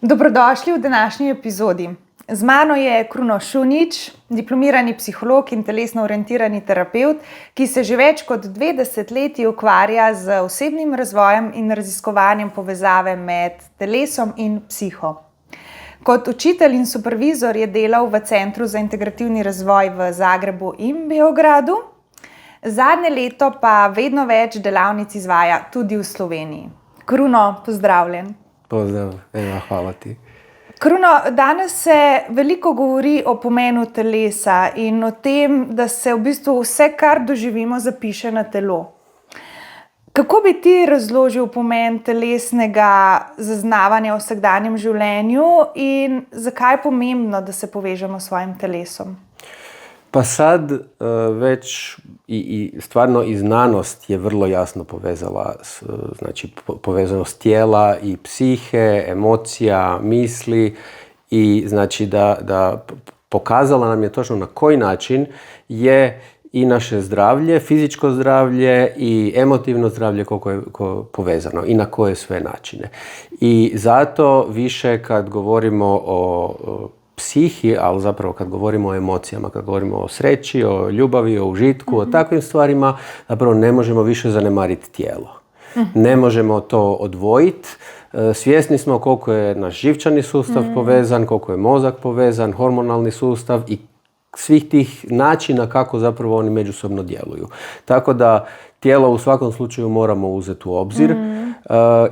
Dobrodošli v današnji epizodi. Z mano je Kruno Šunjić, diplomirani psiholog in telesno orientirani terapevt, ki se že več kot 20 let ukvarja z osebnim razvojem in raziskovanjem povezave med telesom in psiho. Kot učitelj in supervizor je delal v Centru za integrativni razvoj v Zagrebu in Beogradu. Zadnje leto pa vedno več delavnic izvaja tudi v Sloveniji. Kruno, pozdravljen. Pozdrav, hvala ti. Kruno, danes se veliko govori o pomenu telesa in o tem, da se v bistvu vse, kar doživimo, zapiše na telo. Kako bi ti razložil pomen telesnega zaznavanja v vsakdanjem življenju in zakaj je pomembno, da se povežemo s svojim telesom? Pa sad već i stvarno i znanost je vrlo jasno povezala, znači povezanost tijela i psihe, emocija, misli i znači da pokazala nam je točno na koji način je i naše zdravlje, fizičko zdravlje i emotivno zdravlje koliko je povezano i na koje sve načine. I zato više kad govorimo o psihi, ali zapravo kad govorimo o emocijama, kad govorimo o sreći, o ljubavi, o užitku, o takvim stvarima, zapravo ne možemo više zanemariti tijelo. Ne možemo to odvojiti. Svjesni smo koliko je naš živčani sustav povezan, koliko je mozak povezan, hormonalni sustav i svih tih načina kako zapravo oni međusobno djeluju. Tako da tijelo u svakom slučaju moramo uzeti u obzir.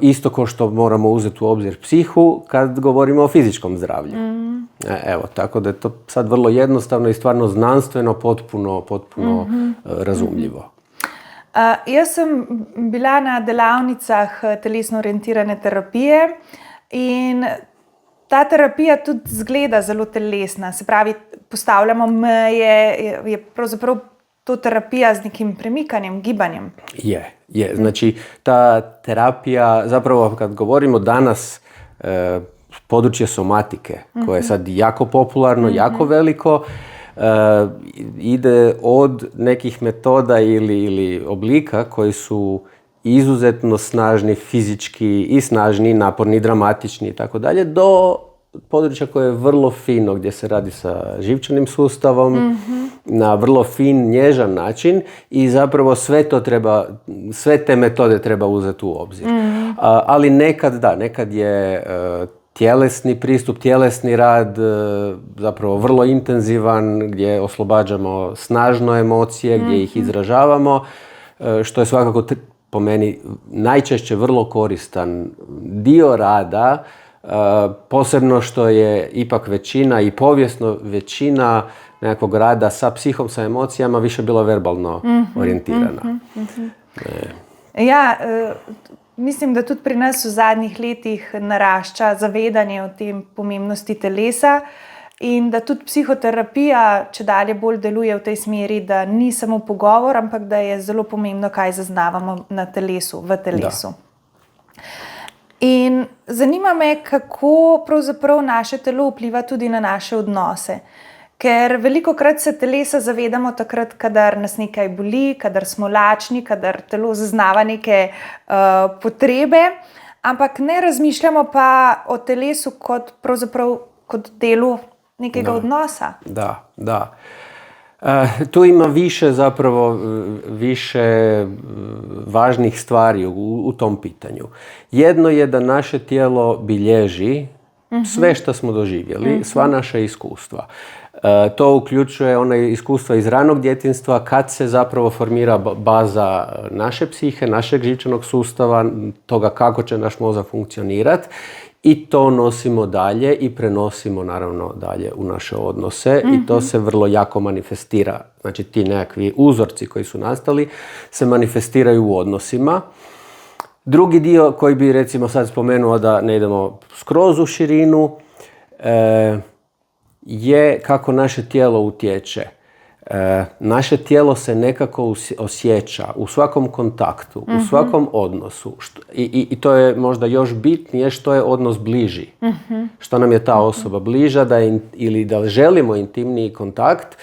Isto kao što moramo uzeti u obzir psihu kad govorimo o fizičkom zdravlju. Evo, tako da je to sad vrlo jednostavno i stvarno znanstveno potpuno razumljivo. Jaz sem bila na delavnicah telesno orientirane terapije in ta terapija tudi zgleda zelo telesna. Se pravi, postavljamo meje, je pravzaprav to terapija z nekim premikanjem, gibanjem. Je. Znači, ta terapija, zapravo kad govorimo danas, područje somatike, koje je sad jako popularno, jako veliko, ide od nekih metoda ili oblika koji su izuzetno snažni fizički i snažni, naporni, dramatični i tako dalje, do područja koje je vrlo fino, gdje se radi sa živčanim sustavom, na vrlo fin, nježan način i zapravo sve te metode treba uzeti u obzir. Ali nekad je tjelesni pristup, tjelesni rad zapravo vrlo intenzivan, gdje oslobađamo snažno emocije, gdje ih izražavamo, što je svakako po meni najčešće vrlo koristan dio rada, posebno što je ipak većina i povijesno većina nekakvog rada sa psihom, sa emocijama više bila verbalno orijentirana. Mislim, da tudi pri nas v zadnjih letih narašča zavedanje o tem pomembnosti telesa in da tudi psihoterapija čedalje bolj deluje v tej smeri, da ni samo pogovor, ampak da je zelo pomembno, kaj zaznavamo na telesu, v telesu. In zanima me, kako pravzaprav naše telo vpliva tudi na naše odnose. Ker velikokrat se telesa zavedamo takrat, kadar nas nekaj boli, kadar smo lačni, kadar telo zaznava neke potrebe, ampak ne razmišljamo pa o telesu kot delu nekega odnosa. Da. Tu ima više važnih stvari u tom pitanju. Jedno je da naše tijelo bilježi sve što smo doživjeli, sva naša iskustva. To uključuje one iskustva iz ranog djetinjstva kad se zapravo formira baza naše psihe, našeg živčanog sustava, toga kako će naš mozak funkcionirati i to nosimo dalje i prenosimo naravno dalje u naše odnose i to se vrlo jako manifestira. Znači ti nekakvi uzorci koji su nastali se manifestiraju u odnosima. Drugi dio koji bi recimo sad spomenuo da ne idemo skroz u širinu je kako naše tijelo utječe. naše tijelo se nekako osjeća u svakom kontaktu, u svakom odnosu. I to je možda još bitnije što je odnos bliži. Što nam je ta osoba bliža ili da želimo intimniji kontakt,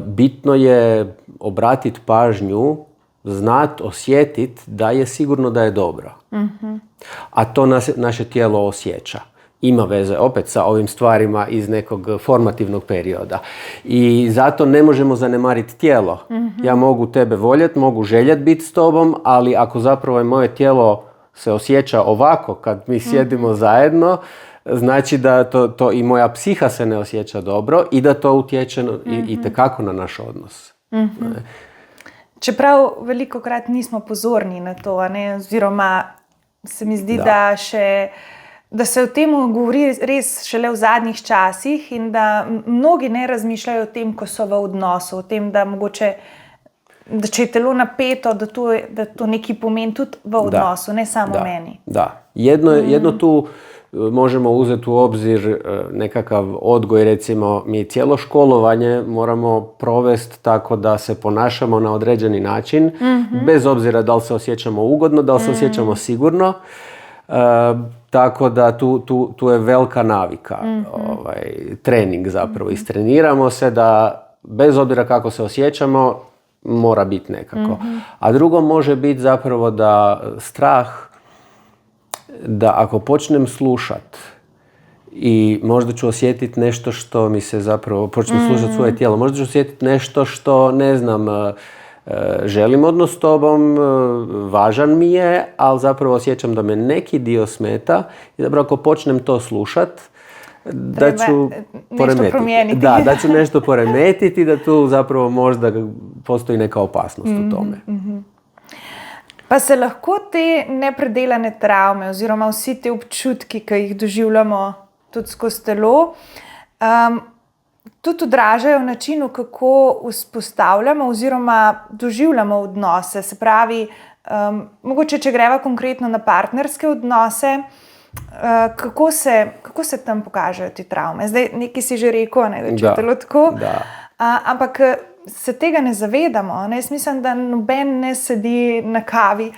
bitno je obratiti pažnju, osjetiti da je sigurno da je dobro. A to naše tijelo osjeća. Ima veze opet sa ovim stvarima iz nekog formativnog perioda. I zato ne možemo zanemariti tijelo. Ja mogu tebe voljeti, mogu željeti biti s tobom, ali ako zapravo je moje tijelo se osjeća ovako kad mi sjedimo zajedno, znači da to i moja psiha se ne osjeća dobro i da to utječe itekako na naš odnos. Čeprav velikokrat nismo pozorni na to, ne? Oziroma se mi zdi, da se o tem govori res šele v zadnjih časih in da mnogi ne razmišljajo o tem, ko so v odnosu, o tem, da mogoče, da če je telo napeto, da to neki pomeni tudi v odnosu, ne samo meni. Da, jedno tu možemo uzeti u obzir nekakav odgoj, recimo mi cijelo školovanje moramo provesti tako da se ponašamo na određeni način, bez obzira da li se osjećamo ugodno, da li se osjećamo sigurno. Tako da tu je velika navika, trening zapravo. Istreniramo se da bez obzira kako se osjećamo, mora biti nekako. A drugo može biti zapravo da strah, da ako počnem slušat i možda ću osjetiti nešto što mi se zapravo, počnem slušati svoje tijelo, možda ću osjetiti nešto što, ne znam, želim odnos s tobom, važan mi je, ali zapravo osjećam da me neki dio smeta i zapravo ako počnem to slušat, da ću poremetiti. Da ću nešto poremetiti i da tu zapravo možda postoji neka opasnost u tome. Pa se lahko te nepredelane travme oziroma vsi te občutki, ki jih doživljamo tudi skozi telo, tudi odražajo v načinu, kako vzpostavljamo oziroma doživljamo odnose. Se pravi, mogoče če greva konkretno na partnerske odnose, kako se tam pokažejo te travme? Zdaj, nekaj si že rekel, ne, da če je telo tako, ampak se tega ne zavedamo. Ne? Jaz mislim, da noben ne sedi na kavi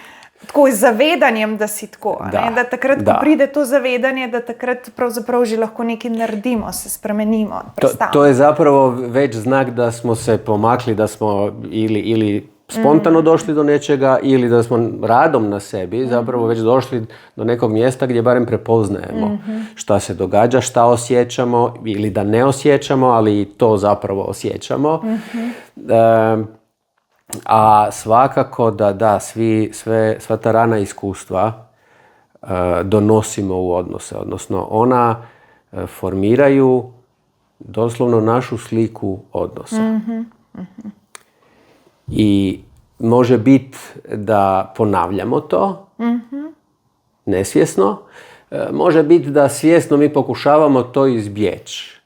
tako z zavedanjem, da si tako. Da takrat, ko pride to zavedanje, da takrat pravzaprav že lahko nekaj naredimo, se spremenimo. To je zapravo već znak da smo se pomakli, da smo ili spontano došli do nečega ili da smo radom na sebi zapravo već došli do nekog mjesta gdje barem prepoznajemo šta se događa, šta osjećamo ili da ne osjećamo, ali to zapravo osjećamo. A svakako da sva ta rana iskustva donosimo u odnose, odnosno ona formiraju doslovno našu sliku odnosa. I može biti da ponavljamo to nesvjesno, može biti da svjesno mi pokušavamo to izbjeći.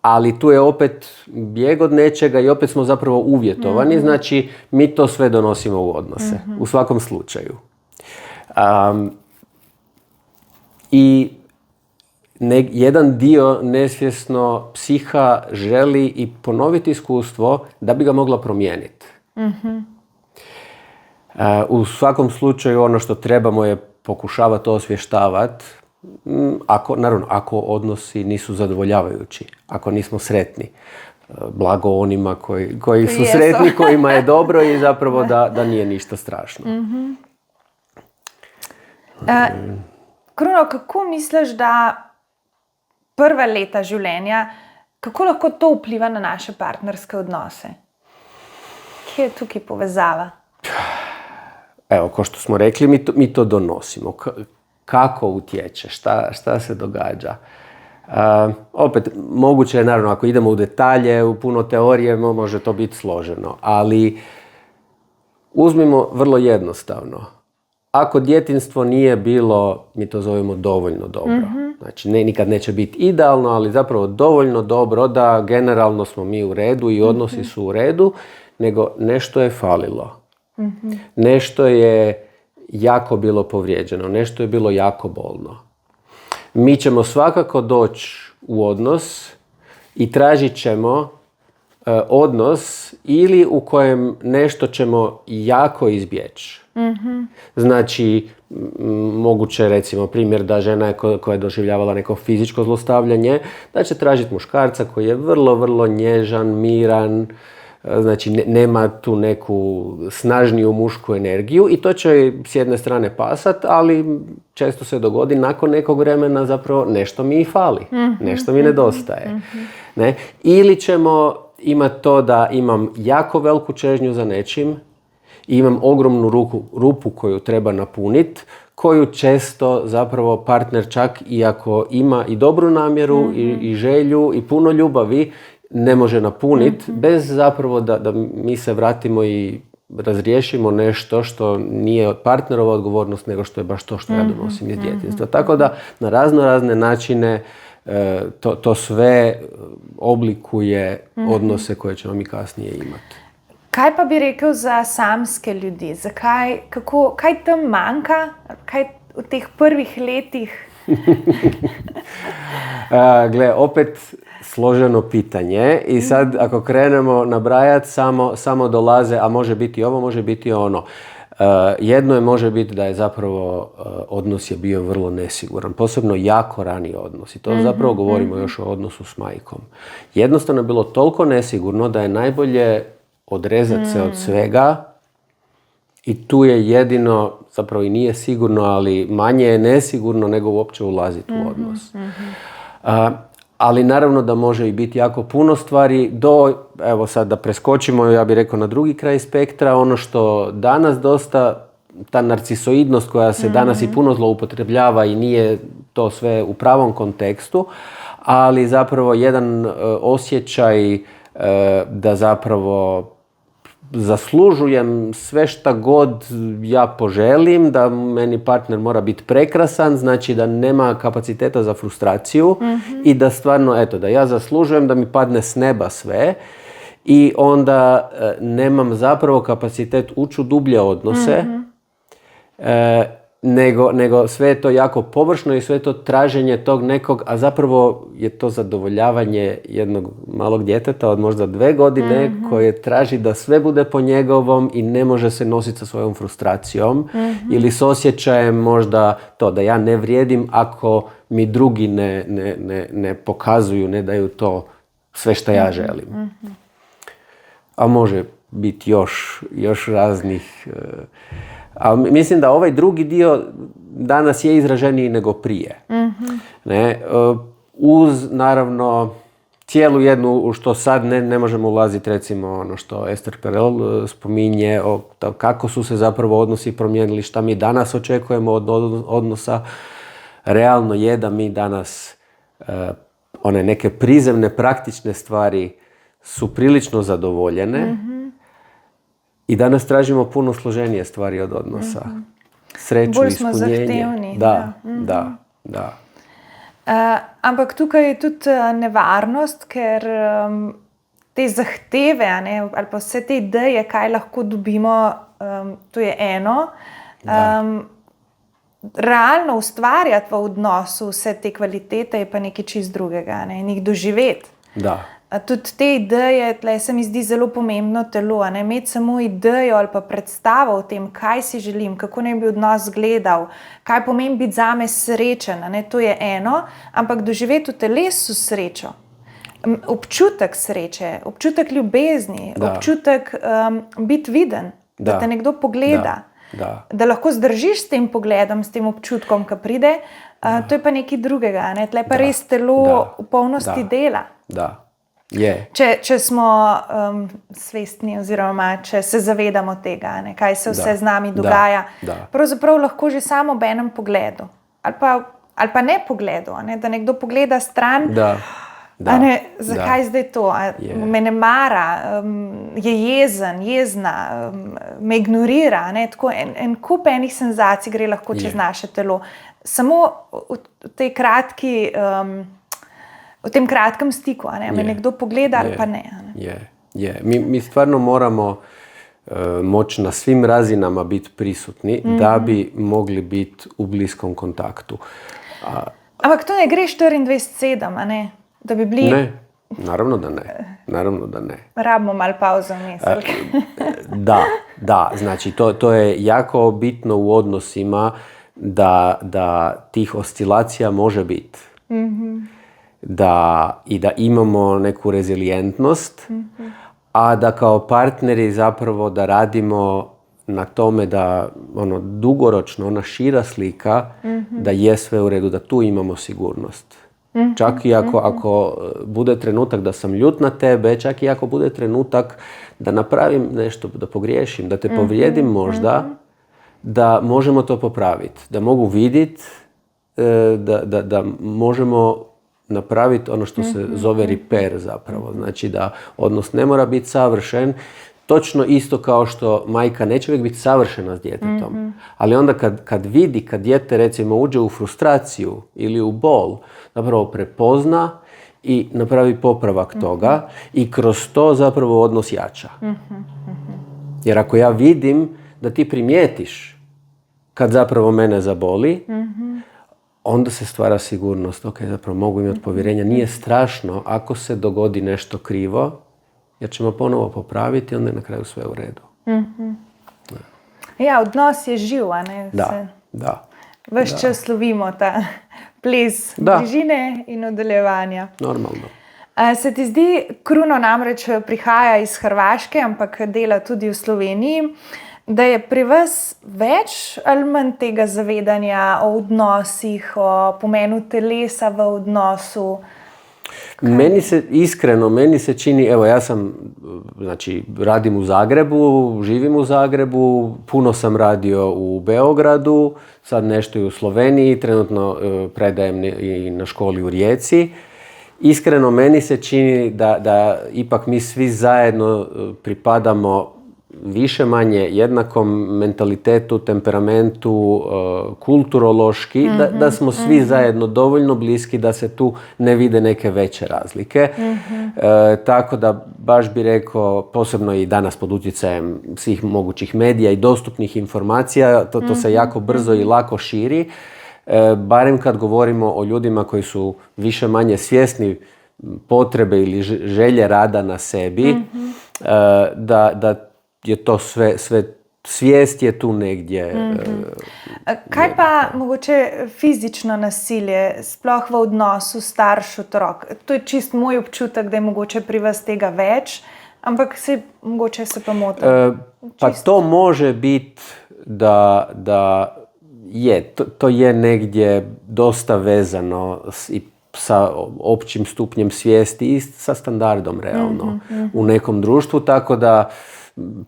Ali tu je opet bijeg od nečega i opet smo zapravo uvjetovani, znači mi to sve donosimo u odnose, u svakom slučaju. I jedan dio nesvjesno psiha želi i ponoviti iskustvo da bi ga mogla promijeniti. U svakom slučaju ono što trebamo je pokušavati to osvještavati, ako odnosi nisu zadovoljavajući, ako nismo sretni. Blago onima koji su sretni, kojima je dobro i zapravo da nije ništa strašno. Kruno, kako misliš, da prva leta življenja, kako lahko to vpliva na naše partnerske odnose? Kje je tukaj povezava? Evo, ko što smo rekli, mi to donosimo. Kako utječe, šta se događa. Opet, moguće je, naravno, ako idemo u detalje, u puno teorije, može to biti složeno. Ali uzmimo vrlo jednostavno. Ako djetinjstvo nije bilo, mi to zovemo dovoljno dobro. Znači, nikad neće biti idealno, ali zapravo dovoljno dobro da generalno smo mi u redu i odnosi su u redu, nego nešto je falilo. Nešto je jako bilo povrijeđeno, nešto je bilo jako bolno. Mi ćemo svakako doći u odnos i tražit ćemo odnos ili u kojem nešto ćemo jako izbjeći. Znači, moguće recimo primjer da žena koja je doživljavala neko fizičko zlostavljanje, da će tražiti muškarca koji je vrlo, vrlo nježan, miran, znači nema tu neku snažniju mušku energiju i to će s jedne strane pasat, ali često se dogodi nakon nekog vremena zapravo nešto mi fali, nešto mi nedostaje. Ne? Ili ćemo imati to da imam jako veliku čežnju za nečim i imam ogromnu rupu koju treba napuniti, koju često zapravo partner čak iako ima i dobru namjeru i želju i puno ljubavi, ne može napuniti bez zapravo da mi se vratimo i razriješimo nešto što nije partnerova odgovornost, nego što je baš to što ja donosim iz djetinjstva. Tako da na razne načine to sve oblikuje odnose koje ćemo mi kasnije imati. Kaj pa bi rekel za samske ljudi? Kaj tam manjka? Kaj v teh prvih letih? Gle, opet složeno pitanje i sad ako krenemo nabrajati samo dolaze, a može biti ovo, može biti ono. Jedno je može biti da je zapravo odnos je bio vrlo nesiguran, posebno jako rani odnos i to zapravo govorimo još o odnosu s majkom. Jednostavno je bilo toliko nesigurno da je najbolje odrezati se od svega i tu je jedino, zapravo i nije sigurno, ali manje je nesigurno nego uopće ulaziti u odnos. Ali naravno da može i biti jako puno stvari evo sad da preskočimo, ja bih rekao na drugi kraj spektra, ono što danas dosta, ta narcisoidnost koja se danas i puno zloupotrebljava i nije to sve u pravom kontekstu, ali zapravo jedan osjećaj da zapravo zaslužujem sve šta god ja poželim, da meni partner mora biti prekrasan, znači da nema kapaciteta za frustraciju i da stvarno, eto, da ja zaslužujem da mi padne s neba sve i onda nemam zapravo kapacitet ući u dublje odnose, nego sve je to jako površno i sve je to traženje tog nekog, a zapravo je to zadovoljavanje jednog malog djeteta od možda 2 godine koje traži da sve bude po njegovom i ne može se nositi sa svojom frustracijom ili s osjećajem možda to da ja ne vrijedim ako mi drugi ne pokazuju, ne daju to sve što ja želim. A može biti još raznih... Ali mislim da ovaj drugi dio danas je izraženiji nego prije. Ne? Uz, naravno, cijelu jednu, u što sad ne možemo ulaziti, recimo ono što Esther Perel spominje, kako su se zapravo odnosi promijenili, šta mi danas očekujemo od odnosa. Realno je da mi danas one neke prizemne, praktične stvari su prilično zadovoljene. I danas tražimo puno složenije stvari od odnosa. Sreću, bolj ispunjenje. smo zahtevni. Da. Ampak tukaj je tudi nevarnost, ker te zahteve, ali pa vse te ideje, kaj lahko dobimo, to je eno. Realno ustvarjati v odnosu vse te kvalitete je pa nekaj čist drugega, in jih doživeti. Da. Tudi te ideje, tle se mi zdi zelo pomembno telo, imeti samo idejo ali pa predstavo o tem, kaj si želim, kako naj bi odnos izgledal, kaj pomeni biti zame srečen, to je eno, ampak doživeti v telesu srečo, občutek sreče, občutek ljubezni, občutek biti viden, da te nekdo pogleda, da lahko zdržiš s tem pogledom, s tem občutkom, ki pride, to je pa nekaj drugega, tle pa res telo v polnosti dela. Če smo svestni oziroma če se zavedamo tega, kaj se vse z nami dogaja, pravzaprav lahko že samo ob enem pogledu ali pa ne pogledu, da nekdo pogleda stran, zakaj zdaj to, me ne mara, je jezna, me ignorira, tako en kup enih senzacij gre lahko čez naše telo. Samo v tej kratki v tem kratkem stiku, me nekdo pogleda ali pa ne. Mi stvarno moramo moći na svim razinama biti prisutni da bi mogli biti u bliskom kontaktu. Ampak to ne gre 24/7, da bi bili... Ne, naravno da ne. naravno da ne. Rabimo malo pauzo vmes. Da, znači to je jako bitno u odnosima da tih oscilacija može biti. Da imamo neku rezilijentnost, a da kao partneri zapravo da radimo na tome da dugoročno, ona šira slika, da je sve u redu, da tu imamo sigurnost. Čak i ako bude trenutak da sam ljut na tebe, čak i ako bude trenutak da napravim nešto, da pogriješim, da te povrijedim možda, da možemo to popraviti. Da mogu vidjeti da možemo napraviti ono što se zove repair zapravo. Znači da odnos ne mora biti savršen, točno isto kao što majka neće uvijek biti savršena s djetetom. Ali onda kad vidi, kad dijete recimo uđe u frustraciju ili u bol, zapravo prepozna i napravi popravak toga i kroz to zapravo odnos jača. Jer ako ja vidim da ti primijetiš kad zapravo mene zaboli, onda se stvara sigurnost. Ok, zapravo mogu imati povjerenja. Nije strašno ako se dogodi nešto krivo, jer ćemo ponovo popraviti i onda je na kraju sve u redu. Ja, odnos je živ, a ne? Da. Ves čas lovimo ta ples bližine in nadaljevanja. Normalno. Se ti zdi, Kruno namreč prihaja iz Hrvaške, ampak dela tudi v Sloveniji, da je pri vas več ali manj tega zavedanja o odnosih, o pomenu telesa v odnosu? Meni se čini, evo ja sam, znači radim u Zagrebu, živim u Zagrebu, puno sam radio u Beogradu, sad nešto i u Sloveniji, trenutno predajem i na školi u Rijeci. Iskreno meni se čini da ipak mi svi zajedno pripadamo više manje jednakom mentalitetu, temperamentu, kulturološki, da smo svi zajedno dovoljno bliski da se tu ne vide neke veće razlike. Tako da baš bi rekao, posebno i danas pod utjecajem svih mogućih medija i dostupnih informacija, to se jako brzo i lako širi. Barem kad govorimo o ljudima koji su više manje svjesni potrebe ili želje rada na sebi, da je to sve svijest je tu negdje. Kaj pa mogoče fizično nasilje, sploh v odnosu starš-otrok? To je čist moj občutek, da je mogoče pri vas tega več, ampak mogoče se pa motim. Pa to može biti da je, to je negdje dosta vezano i sa općim stupnjem svijesti i sa standardom realno u nekom društvu, tako da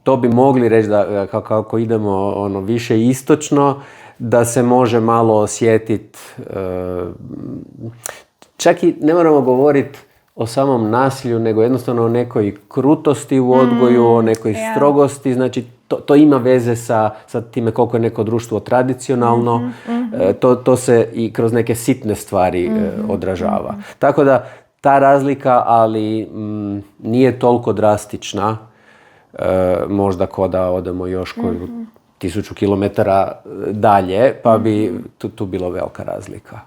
to bi mogli reći da kako idemo više istočno, da se može malo osjetiti, čak i ne moramo govoriti o samom nasilju, nego jednostavno o nekoj krutosti u odgoju, o nekoj strogosti, znači to ima veze sa time koliko je neko društvo tradicionalno, to se i kroz neke sitne stvari odražava. Tako da ta razlika, ali nije toliko drastična, možda ko da odemo još koju 1000 kilometara dalje, pa bi tu bilo velika razlika.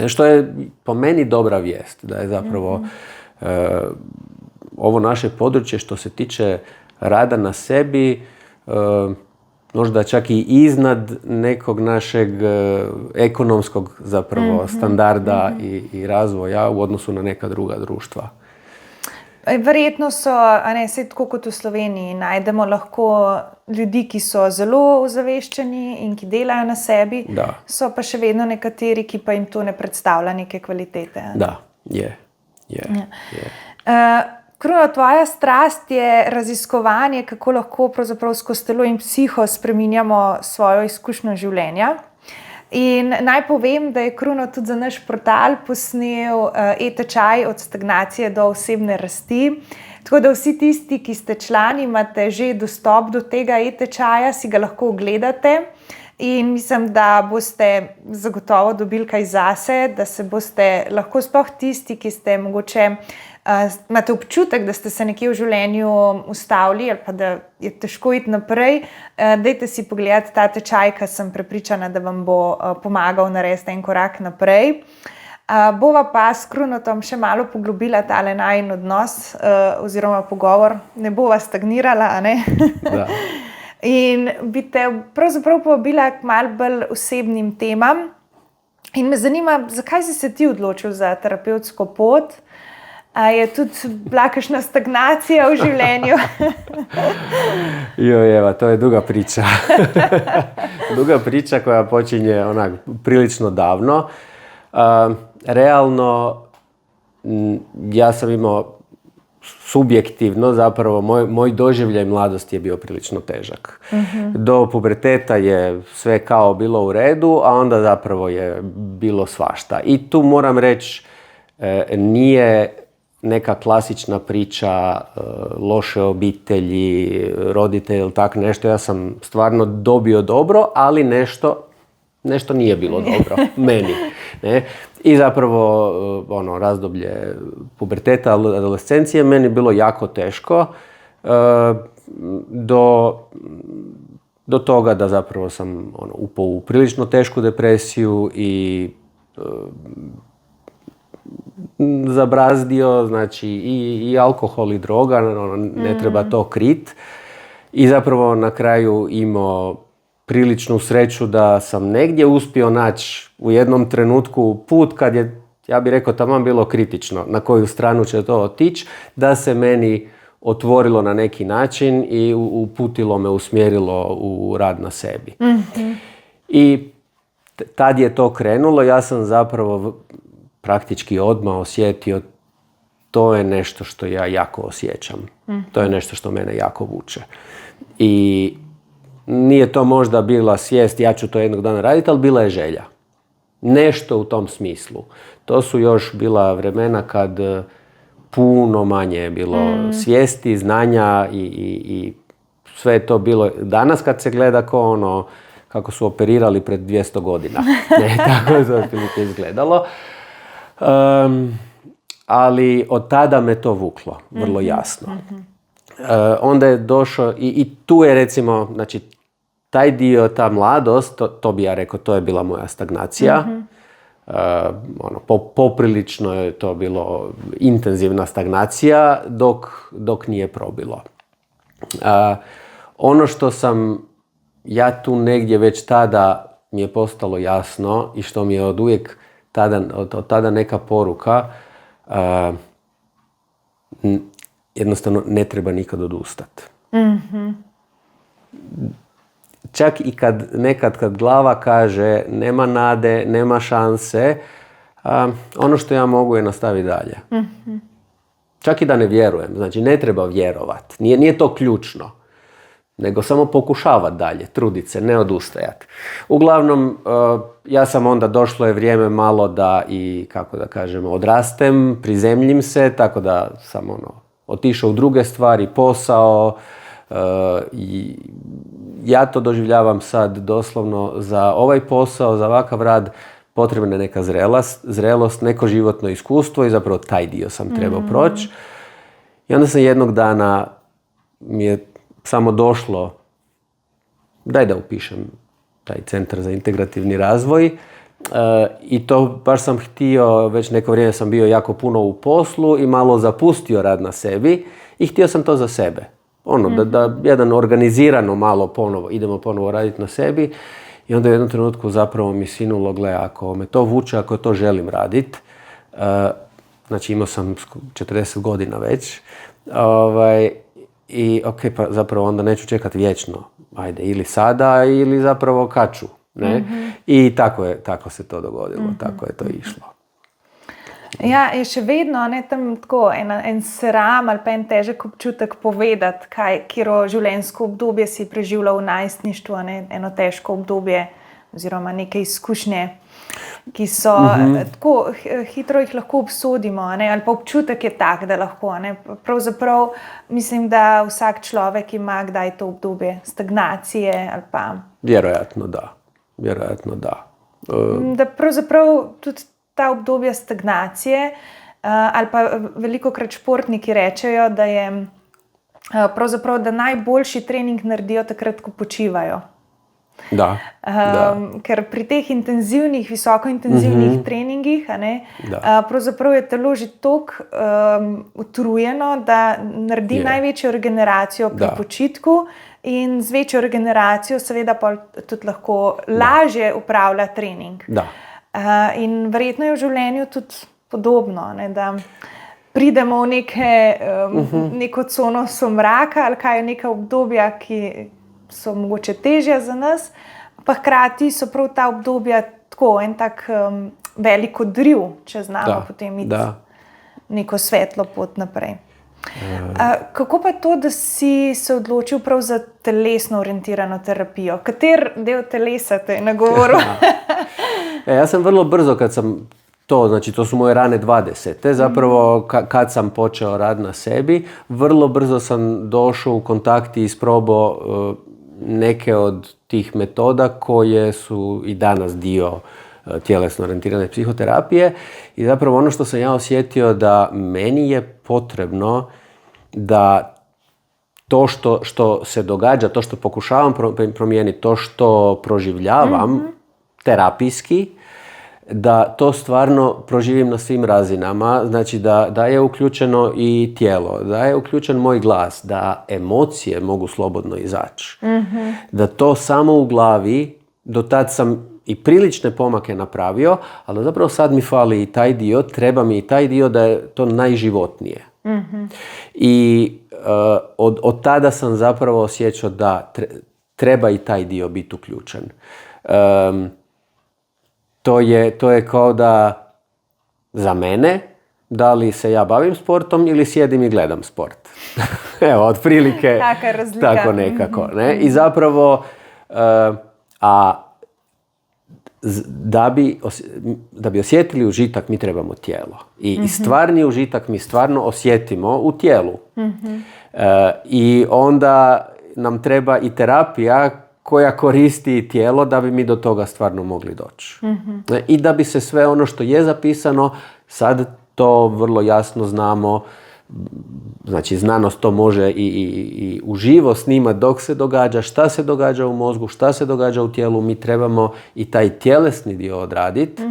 Što je po meni dobra vijest, da je zapravo ovo naše područje što se tiče rada na sebi, možda čak i iznad nekog našeg ekonomskog zapravo standarda i razvoja u odnosu na neka druga društva. Verjetno so, saj tako kot v Sloveniji, najdemo lahko ljudi, ki so zelo ozaveščeni in ki delajo na sebi, so pa še vedno nekateri, ki pa jim to ne predstavlja neke kvalitete. Da, je. Kruno, tvoja strast je raziskovanje, kako lahko pravzaprav skozi telo in psiho spreminjamo svojo izkušnjo življenja. In naj povem, da je Kruno tudi za naš portal posnel e-tečaj od stagnacije do osebne rasti. Tako da vsi tisti, ki ste člani, imate že dostop do tega e-tečaja, si ga lahko ogledate. In mislim, da boste zagotovo dobili kaj zase, da se boste lahko sploh tisti, ki ste mogoče imate občutek, da ste se nekje v življenju ustavili ali pa da je težko iti naprej, dajte si pogledati ta tečaj, ker sem prepričana, da vam bo pomagal narediti en korak naprej. Bova pa s Krunotom še malo poglobila tale najin odnos oziroma pogovor. Ne bova stagnirala, a ne? Da. In bi te pravzaprav povabila k malo bolj osebnim temam. In me zanima, zakaj si se ti odločil za terapevtsko pot? A je tudi bila kakšna stagnacija v življenju? Evo, to je duga priča. Duga priča koja počinje onak prilično davno. Realno, ja sam imao subjektivno, zapravo moj doživljaj mladosti je bio prilično težak. Do puberteta je sve kao bilo u redu, a onda zapravo je bilo svašta. I tu moram reći, nije neka klasična priča loše obitelji, roditelji ili tak nešto. Ja sam stvarno dobio dobro, ali nešto nije bilo dobro meni. Ne? I zapravo razdoblje puberteta, adolescencije meni bilo jako teško do toga da zapravo sam upao u prilično tešku depresiju i zabrazdio, znači i alkohol i droga, ne treba to krit. I zapravo na kraju imao priličnu sreću da sam negdje uspio naći u jednom trenutku put kad je, ja bih rekao, taman bilo kritično na koju stranu će to otići, da se meni otvorilo na neki način i uputilo me, usmjerilo u rad na sebi. I tad je to krenulo, ja sam zapravo praktički odmah osjetio, to je nešto što ja jako osjećam. To je nešto što mene jako vuče. I nije to možda bila svijest, ja ću to jednog dana raditi, ali bila je želja. Nešto u tom smislu. To su još bila vremena kad puno manje je bilo svijesti, znanja i sve je to bilo. Danas kad se gleda ko kako su operirali pred 200 godina. Ne, tako je to izgledalo. Ali od tada me to vuklo, vrlo jasno. Onda je došao i tu je recimo, znači taj dio, ta mladost, to bi ja rekao, to je bila moja stagnacija. Poprilično je to bilo intenzivna stagnacija dok nije probilo. Ono što sam ja tu negdje već tada mi je postalo jasno i što mi je od uvijek od tada neka poruka, jednostavno ne treba nikad odustati. Čak i kad glava kaže nema nade, nema šanse, ono što ja mogu je nastaviti dalje. Čak i da ne vjerujem, znači ne treba vjerovati, nije to ključno, nego samo pokušavati dalje, truditi se, ne odustajati. Uglavnom, ja sam onda, došlo je vrijeme malo da i, kako da kažemo, odrastem, prizemljim se, tako da sam otišao u druge stvari, posao, i ja to doživljavam sad doslovno za ovaj posao, za ovakav rad, potrebna je neka zrelost, neko životno iskustvo i zapravo taj dio sam trebao proći. I onda sam jednog dana, mi je samo došlo, daj da upišem taj centar za integrativni razvoj. I to baš sam htio, već neko vrijeme sam bio jako puno u poslu i malo zapustio rad na sebi i htio sam to za sebe. Da jedan organizirano malo idemo ponovo raditi na sebi. I onda u jednom trenutku zapravo mi sinulo, gle, ako me to vuče, ako to želim raditi, znači imao sam 40 godina već, i ok, pa zapravo onda neću čekati vječno, ajde, ili sada, ili zapravo kad ću, ne? I tako se to dogodilo, tako je to išlo. Ja, je še vedno tam tako en sram ali pa en težek občutek povedati, katero življenjsko obdobje si preživljal v najstništvu, eno težko obdobje oziroma neke izkušnje, ki so tako hitro jih lahko obsodimo, ali pa občutek je tak, da lahko. Pravzaprav mislim, da vsak človek ima kdaj to obdobje stagnacije ali pa... Vjerojatno da. Da pravzaprav tudi ta obdobja stagnacije, ali pa velikokrat športniki rečejo, da je pravzaprav, da najboljši trening naredijo takrat, ko počivajo. Da. Ker pri teh intenzivnih, visokointenzivnih treningih, pravzaprav je telo že toliko utrujeno, da naredi največjo regeneracijo pri počitku in z večjo regeneracijo seveda pa tudi lahko lažje upravlja trening. In verjetno je v življenju tudi podobno, da pridemo v neko cono somraka ali kaj, neka obdobja, ki so mogoče težja za nas, pa hkrati so prav ta obdobja tako en tak velik odriv, če znamo potem iti neko svetlo pot naprej. Kako pa to, da si se odločil prav za telesno orientirano terapijo? Kater del telesa te je nagovoril? Ja sam vrlo brzo kad sam to su moje rane 20. Zapravo kad sam počeo rad na sebi, vrlo brzo sam došao u kontakt i isprobao neke od tih metoda koje su i danas dio tjelesno orijentirane psihoterapije i zapravo ono što sam ja osjetio da meni je potrebno da to što se događa, to što pokušavam promijeniti, to što proživljavam terapijski, da to stvarno proživim na svim razinama, znači da je uključeno i tijelo, da je uključen moj glas, da emocije mogu slobodno izaći. Da to samo u glavi, do tad sam i prilične pomake napravio, ali zapravo sad mi fali i taj dio, treba mi i taj dio da je to najživotnije. I od tada sam zapravo osjećao da treba i taj dio biti uključen. To je kao da za mene, da li se ja bavim sportom ili sjedim i gledam sport. Evo, otprilike tako nekako. Ne? I zapravo, da bi osjetili užitak, mi trebamo tijelo. I stvarni užitak mi stvarno osjetimo u tijelu. I onda nam treba i terapija koja koristi tijelo da bi mi do toga stvarno mogli doći. I da bi se sve ono što je zapisano, sad to vrlo jasno znamo, znači znanost to može i uživo snimati dok se događa, šta se događa u mozgu, šta se događa u tijelu, mi trebamo i taj tjelesni dio odraditi,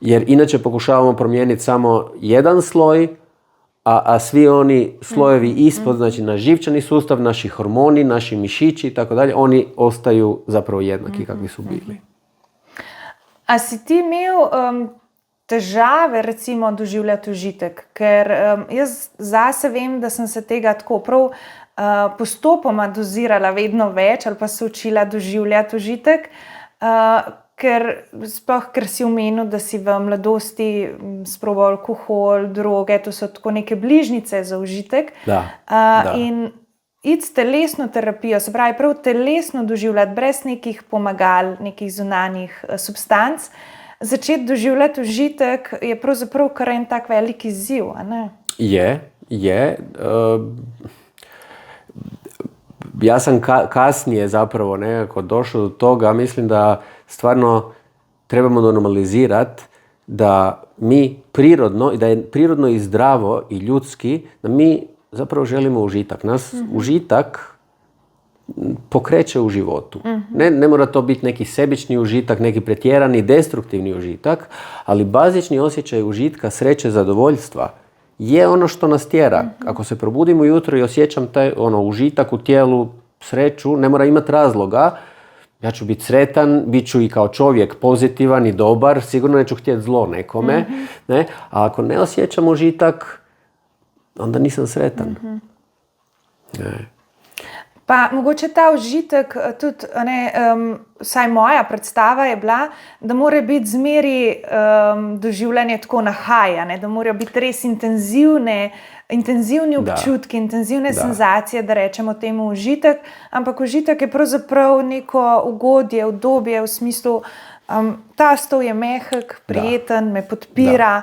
jer inače pokušavamo promijeniti samo jedan sloj, a svi oni slojevi ispod, znači naš živčani sustav, naši hormoni, naši mišići i tako dalje, oni ostaju zapravo jednaki kakvi su bili. A si ti imel težave recimo doživljati užitek? Ker jaz zase vem, da sem se tega tako prav postopoma dozirala vedno več ali pa se učila doživljati užitek, ker si omenil, da si v mladosti sprobal alkohol, droge, to so tako neke bližnjice za užitek. In iti s telesno terapijo, se pravi prav telesno doživljati, brez nekih pomagal, nekih zunanjih substanc, začeti doživljati užitek je pravzaprav kar en tak velik izziv, a ne? Je. Ja sam kasnije zapravo nekako došao do toga, mislim da stvarno trebamo normalizirati da mi prirodno, i da je prirodno i zdravo i ljudski, da mi zapravo želimo užitak. Nas užitak pokreće u životu. Ne mora to biti neki sebični užitak, neki pretjerani, destruktivni užitak, ali bazični osjećaj užitka, sreće, zadovoljstva je ono što nas tjera. Ako se probudimo ujutro i osjećam taj užitak u tijelu, sreću, ne mora imati razloga, ja ću biti sretan, bit ću i kao čovjek pozitivan i dobar, sigurno neću htjeti zlo nekome, ne? A ako ne osjećam užitak, onda nisam sretan. Pa mogoče ta užitek tudi, vsaj moja predstava je bila, da mora biti zmeri doživljanje tako na high, da morajo biti res intenzivni občutki, intenzivne senzacije, da rečemo temu užitek, ampak užitek je pravzaprav neko ugodje, udobje v smislu, ta stol je mehek, prijeten, me podpira,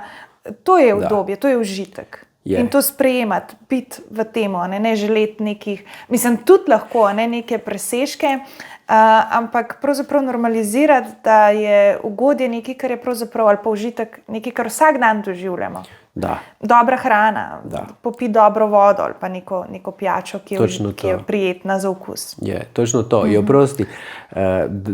to je udobje, to je užitek. In to sprejemati, biti v temu, ne želeti nekih, mislim, tudi lahko neke presežke, ampak pravzaprav normalizirati, da je ugodje nekaj, kar je pravzaprav, ali pa užitek nekaj, kar vsak dan doživljamo. Da. Dobra hrana, Da. popi dobro vodo ali pa neko pijačo, ki Točno ki je to. prijetna za okus. Je, točno to. I oprosti,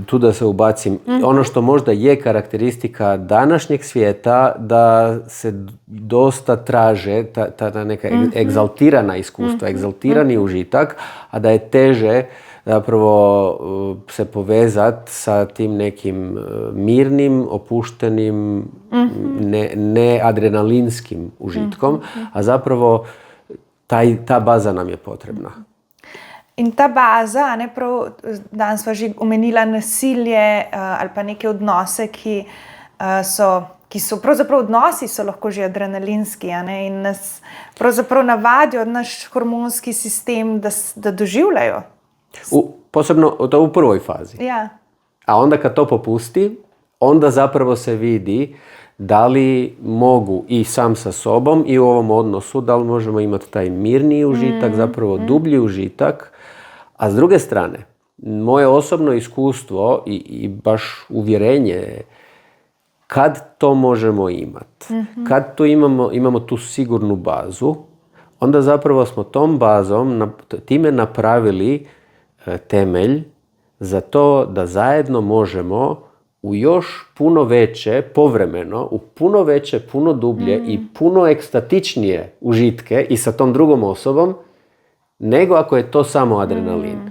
tu da se ubacim, ono što možda je karakteristika današnjeg svijeta, da se dosta traže ta neka egzaltirana iskustva, egzaltirani užitak, a da je teže zapravo se povezati sa tim nekim mirnim, opuštenim, ne adrenalinskim užitkom, a zapravo ta baza nam je potrebna. In ta baza, ne, prav danes sva že omenila nasilje ali pa neke odnose, ki so pravzaprav odnosi, so lahko že adrenalinski, ne, in nas pravzaprav navadijo naš hormonski sistem, da doživljajo. Posebno to u prvoj fazi. Ja. A onda kad to popusti, onda zapravo se vidi da li mogu i sam sa sobom i u ovom odnosu, da li možemo imati taj mirni užitak, zapravo dublji užitak. A s druge strane, moje osobno iskustvo i baš uvjerenje je kad to možemo imati, kad to imamo tu sigurnu bazu, onda zapravo smo tom bazom time napravili temelj za to da zajedno možemo u još puno veće, povremeno, u puno veće, puno dublje i puno ekstatičnije užitke i sa tom drugom osobom, nego ako je to samo adrenalin.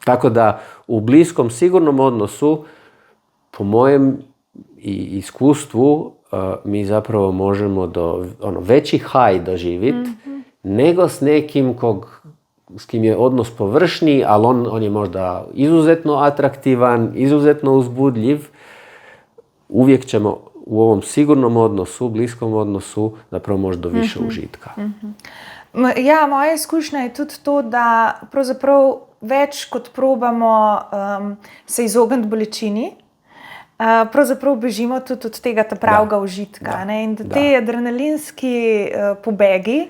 Tako da u bliskom, sigurnom odnosu, po mojem iskustvu, mi zapravo možemo veći haj doživjeti, nego s nekim s kim je odnos površniji, ali on je možda izuzetno atraktivan, izuzetno uzbudljiv. Uvijek ćemo u ovom sigurnom odnosu, bliskom odnosu, zapravo možda do više užitka. Ja, moja izkušnja je tudi to, da pravzaprav več kot probamo se izogniti bolečini, pravzaprav bežimo tudi od tega pravega užitka. Ne? In te adrenalinski pobegi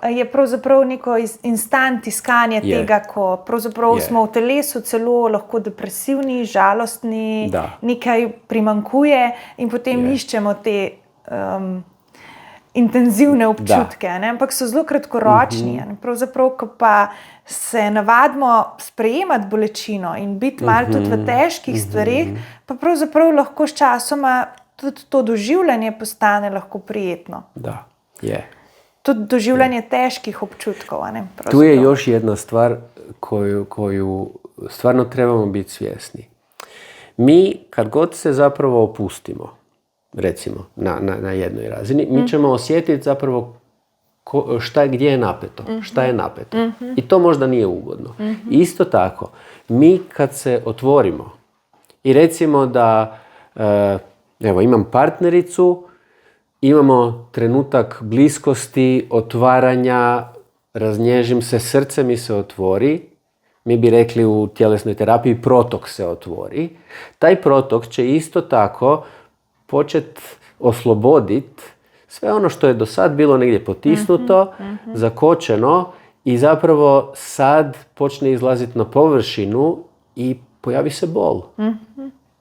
je pravzaprav neko instant iskanje tega, ko pravzaprav smo v telesu celo lahko depresivni, žalostni, nekaj primanjkuje in potem iščemo te intenzivne občutke, ampak so zelo kratkoročni. Pravzaprav, ko pa se navadimo sprejemati bolečino in biti malo tudi v težkih stvareh, pa pravzaprav lahko s časoma tudi to doživljanje postane lahko prijetno. Da, je. Tudi doživljanje težkih občutkov. Tu je još jedna stvar koju stvarno trebamo biti svjesni. Mi, kad god se zapravo opustimo, recimo, na jednoj razini, mi ćemo osjetiti zapravo gdje je napeto, šta je napeto. I to možda nije ugodno. Isto tako, mi kad se otvorimo i recimo da, evo, imam partnericu, imamo trenutak bliskosti, otvaranja, raznježim se, srce mi se otvori, mi bi rekli u tjelesnoj terapiji protok se otvori. Taj protok će isto tako početi osloboditi sve ono što je do sad bilo negdje potisnuto, zakočeno i zapravo sad počne izlaziti na površinu i pojavi se bol.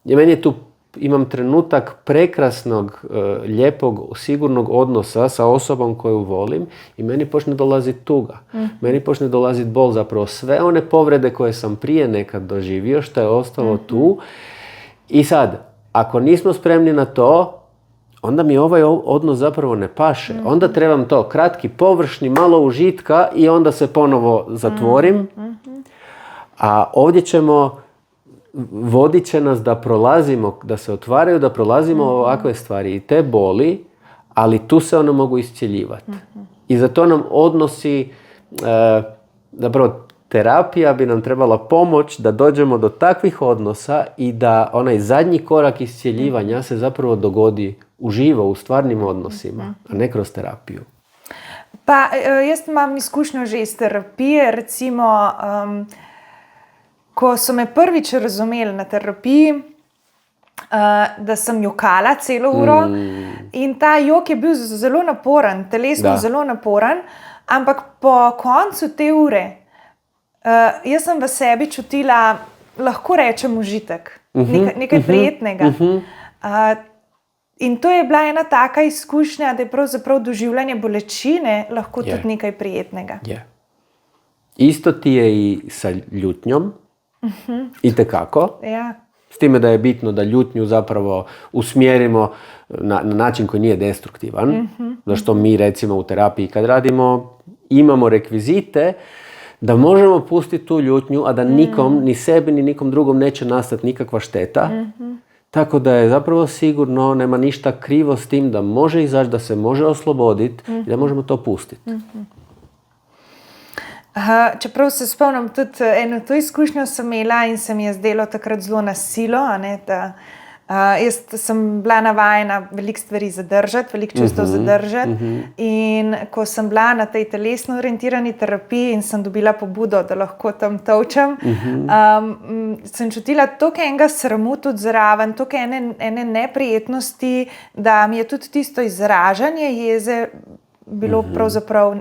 I meni je tu, imam trenutak prekrasnog, lijepog, sigurnog odnosa sa osobom koju volim i meni počne dolaziti tuga. Meni počne dolaziti bol, zapravo sve one povrede koje sam prije nekad doživio, što je ostalo tu. I sad, ako nismo spremni na to, onda mi ovaj odnos zapravo ne paše. Onda trebam to kratki, površni, malo užitka i onda se ponovo zatvorim. A ovdje vodit će nas da prolazimo, da se otvaraju, da prolazimo ovakve stvari i te boli, ali tu se one mogu iscjeljivati. I zato nam odnosi, zapravo terapija bi nam trebala pomoć da dođemo do takvih odnosa i da onaj zadnji korak iscjeljivanja se zapravo dogodi uživo u stvarnim odnosima, a ne kroz terapiju. Pa jaz imam izkušnjo že iz terapije, recimo, ko so me prvič razumeli na terapiji, da sem jokala celo uro in ta jok je bil zelo naporen, telesno zelo naporen, ampak po koncu te ure jaz sem v sebi čutila, lahko rečem, užitek, nekaj prijetnega. In to je bila ena taka izkušnja, da je pravzaprav doživljanje bolečine lahko tudi nekaj prijetnega. Isto ti je i sa ljutnjom, itekako. Ja. S time da je bitno da ljutnju zapravo usmjerimo na način koji nije destruktivan. Zašto mi recimo u terapiji kad radimo imamo rekvizite da možemo pustiti tu ljutnju, a da nikom, ni sebi, ni nikom drugom neće nastati nikakva šteta. Tako da je zapravo sigurno, nema ništa krivo s tim da može izaći, da se može osloboditi i da možemo to pustiti. Čeprav se spomnim, tudi eno to izkušnjo sem imela in se mi je zdelo takrat zelo na silo, da jaz sem bila navajena veliko stvari zadržati, veliko čustev zadržati. In ko sem bila na tej telesno orientirani terapiji in sem dobila pobudo, da lahko tam tolčem, sem čutila toliko enega sramu tudi zraven, toliko ene neprijetnosti, da mi je tudi tisto izražanje jeze bilo pravzaprav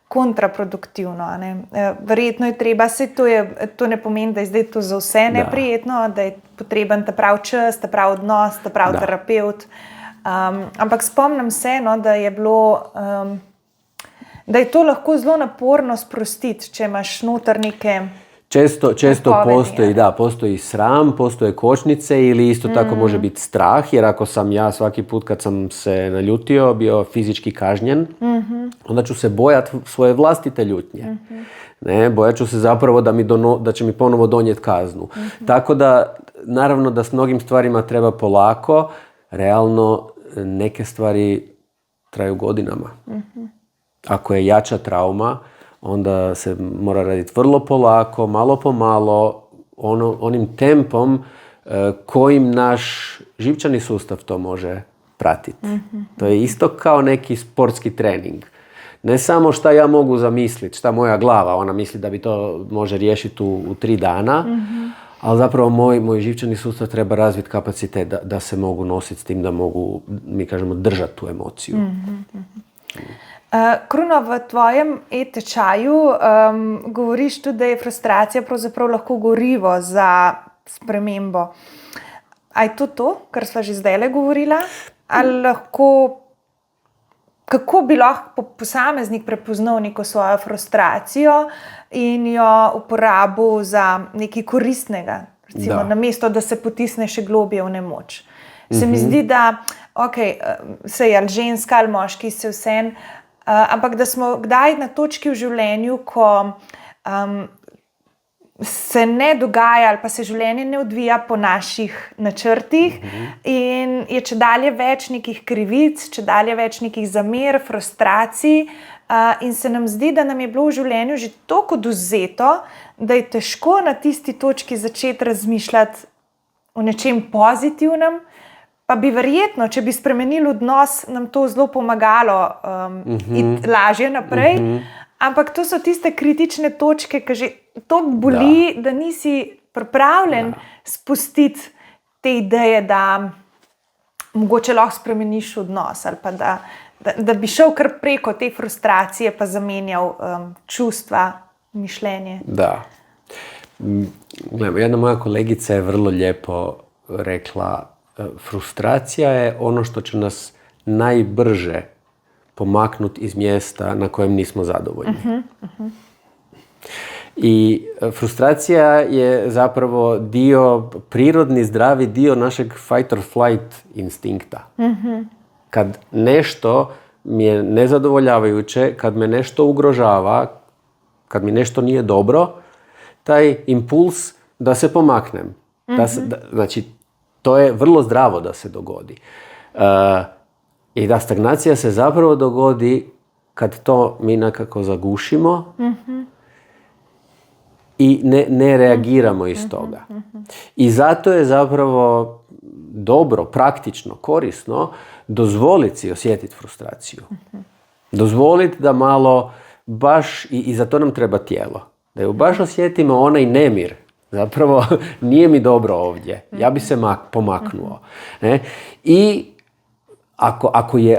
kontraproduktivno. Verjetno je treba, to ne pomeni, da je zdaj to za vse neprijetno, da je potreben ta prav čas, ta prav odnos, ta prav terapevt. Ampak spomnim se, da je bilo, da je to lahko zelo naporno sprostiti, če imaš noter neke Često postoji sram, postoje kočnice ili isto tako može biti strah, jer ako sam ja svaki put kad sam se naljutio bio fizički kažnjen, onda ću se bojati svoje vlastite ljutnje. Ne, bojat ću se zapravo da će mi ponovo donijeti kaznu. Tako da, naravno da s mnogim stvarima treba polako, realno neke stvari traju godinama. Ako je jača trauma, onda se mora raditi vrlo polako, malo po malo, onim tempom kojim naš živčani sustav to može pratiti. To je isto kao neki sportski trening. Ne samo šta ja mogu zamisliti, šta moja glava, ona misli da bi to može riješiti u 3 dana, ali zapravo moj živčani sustav treba razviti kapacitet da se mogu nositi s tim, da mogu, mi kažemo, držati tu emociju. Kruno, v tvojem e-tečaju govoriš tudi, da je frustracija pravzaprav lahko gorivo za spremembo. A je to, kar sva že zdajle govorila? Ali kako bi lahko posameznik prepoznal neko svojo frustracijo in jo uporabil za nekaj koristnega? Recimo, namesto da se potisne še globje v nemoč. Se mi zdi, da sej ali ženska ali moški se vsem, ampak da smo kdaj na točki v življenju, ko se ne dogaja ali pa se življenje ne odvija po naših načrtih in je čedalje več nekih krivic, čedalje več nekih zamer, frustracij in se nam zdi, da nam je bilo v življenju že toliko odvzeto, da je težko na tisti točki začeti razmišljati o nečem pozitivnem. Pa bi verjetno, če bi spremenili odnos, nam to zelo pomagalo iti lažje naprej. Ampak to so tiste kritične točke, ki že toliko boli, da nisi pripravljen spustiti te ideje, da mogoče lahko spremeniš odnos ali pa da bi šel kar preko te frustracije pa zamenjal čustva, mišljenje. Da. Jedna moja kolegica je vrlo lijepo rekla, frustracija je ono što će nas najbrže pomaknuti iz mjesta na kojem nismo zadovoljni. I frustracija je zapravo prirodni, zdravi dio našeg fight or flight instinkta. Kad nešto mi je nezadovoljavajuće, kad me nešto ugrožava, kad mi nešto nije dobro, taj impuls da se pomaknem. Znači, to je vrlo zdravo da se dogodi. I da stagnacija se zapravo dogodi kad to mi nekako zagušimo i ne reagiramo iz toga. I zato je zapravo dobro, praktično, korisno dozvoliti si osjetiti frustraciju. Dozvoliti da malo baš, i za to nam treba tijelo, da ju baš osjetimo onaj nemir. Zapravo, nije mi dobro ovdje. Ja bi se pomaknuo. Ne? I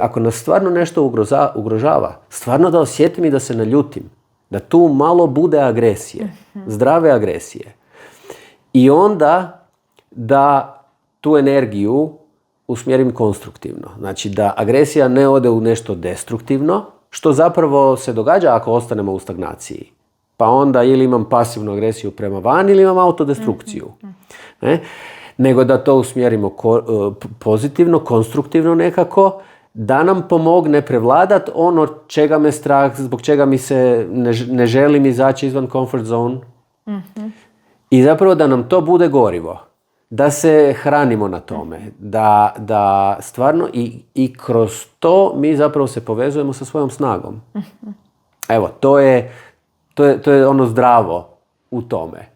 ako nas stvarno nešto ugrožava, stvarno da osjetim i da se naljutim. Da tu malo bude agresije. Zdrave agresije. I onda da tu energiju usmjerim konstruktivno. Znači da agresija ne ode u nešto destruktivno, što zapravo se događa ako ostanemo u stagnaciji. Pa onda ili imam pasivnu agresiju prema van ili imam autodestrukciju. Ne? Nego da to usmjerimo pozitivno, konstruktivno nekako, da nam pomogne prevladati ono čega me strah, zbog čega mi se ne želim izaći izvan comfort zone. I zapravo da nam to bude gorivo. Da se hranimo na tome. Da stvarno i kroz to mi zapravo se povezujemo sa svojom snagom. Evo, to je ono zdravo u tome.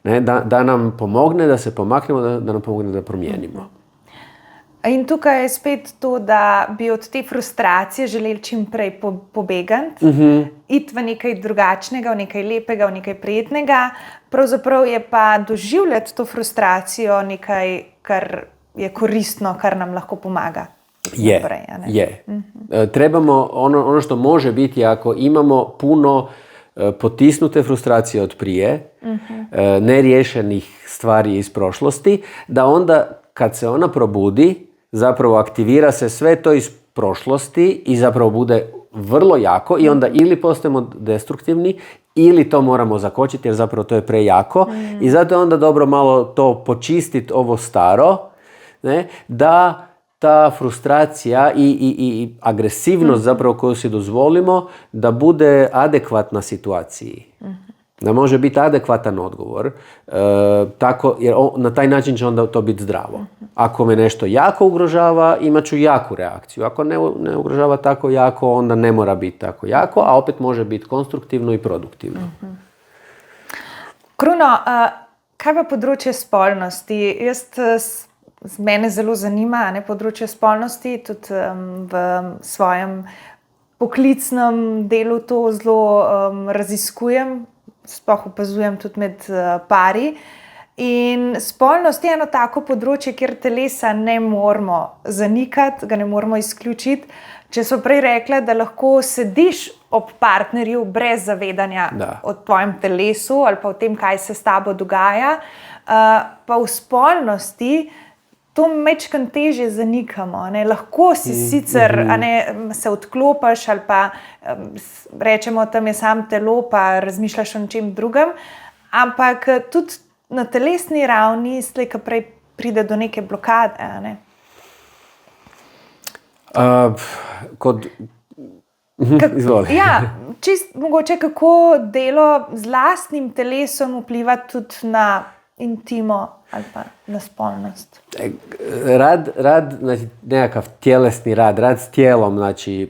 Ne? Da nam pomogne da se pomaknemo, da nam pomogne da promijenimo. In tukaj je spet to, da bi od te frustracije želeli čim prej pobegati, iti v nekaj drugačnega, v nekaj lepega, v nekaj prijetnega. Pravzaprav je pa doživljati to frustracijo nekaj, kar je koristno, kar nam lahko pomaga. Je. Trebamo, ono što može biti ako imamo puno potisnute frustracije od prije, neriješenih stvari iz prošlosti, da onda kad se ona probudi, zapravo aktivira se sve to iz prošlosti i zapravo bude vrlo jako i onda ili postajemo destruktivni ili to moramo zakočiti jer zapravo to je prejako i zato je onda dobro malo to počistiti ovo staro, ne, da ta frustracija i agresivnost zapravo koju si dozvolimo da bude adekvatna situaciji. Da može biti adekvatan odgovor, tako, jer na taj način će onda to biti zdravo. Ako me nešto jako ugrožava, imat ću jaku reakciju. Ako ne ugrožava tako jako, onda ne mora biti tako jako, a opet može biti konstruktivno i produktivno. Kruno, kaj pa področje spolnosti? Mene zelo zanima, področje spolnosti, tudi v svojem poklicnem delu to zelo raziskujem. Sploh opazujem tudi med pari. In spolnost je eno tako področje, kjer telesa ne moramo zanikati, ga ne moramo izključiti. Če so prej rekla, da lahko sediš ob partnerju brez zavedanja o tvojem telesu ali pa o tem, kaj se s tabo dogaja, pa v spolnosti to mečkan težje zanikamo. Ne? Lahko si sicer se odklopiš ali pa rečemo, tam je sam telo, pa razmišljaš o čem drugem, ampak tudi na telesni ravni slej ko prej pride do neke blokade. Ne? Izvoli. Čist mogoče kako delo z lastnim telesom vpliva tudi na intimo ali pa na spolnost. Rad, znači nekakav tjelesni rad s tijelom, znači